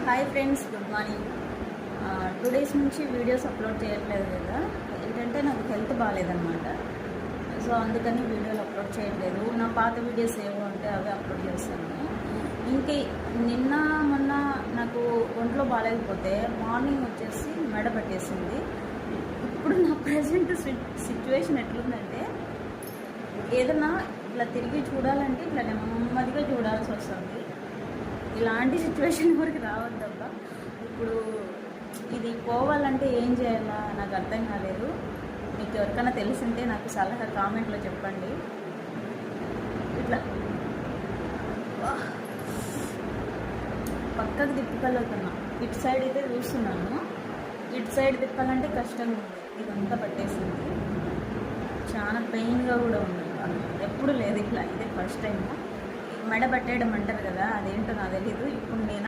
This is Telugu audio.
Hi friends, good morning. 2 days నుంచి వీడియోస్ అప్లోడ్ చేయట్లేదు కదా. ఏంటంటే నాకు హెల్త్ బాగాలేదన్నమాట. సో అందుకని వీడియోలు అప్లోడ్ చేయట్లేదు. నా పాత వీడియోస్ ఏవో ఉంటే అవి అప్లోడ్ చేస్తాను. ఇంక నిన్న మొన్న నాకు ఒంట్లో బాగాలేకపోతే మార్నింగ్ వచ్చేసి మెడ పట్టేసింది. ఇప్పుడు నా ప్రజెంట్ సిచ్యువేషన్ ఎట్లుందంటే ఏదన్నా ఇట్లా తిరిగి చూడాలంటే ఇట్లా నెమ్మదిగా చూడాల్సి వస్తుంది. ఇలాంటి సిచ్యువేషన్ వరకు రావద్దబ్బా. ఇప్పుడు ఇది పోవాలంటే ఏం చేయాలా నాకు అర్థం కాలేదు. మీకు ఎవరికైనా తెలిసింటే నాకు సలహా కామెంట్లో చెప్పండి. ఇట్లా పక్కకు తిప్పుకెళ్ళవుతున్నా. ఇటు సైడ్ అయితే చూస్తున్నాను, ఇటు సైడ్ తిప్పాలంటే కష్టంగా ఉంది. ఇదంతా పట్టేసింది, చాలా పెయిన్గా కూడా ఉంది. ఎప్పుడు లేదు ఇట్లా, ఇదే ఫస్ట్ టైం. మెడ పట్టేయడం అంటారు కదా, అదేంటో నాకు తెలీదు. ఇప్పుడు నేను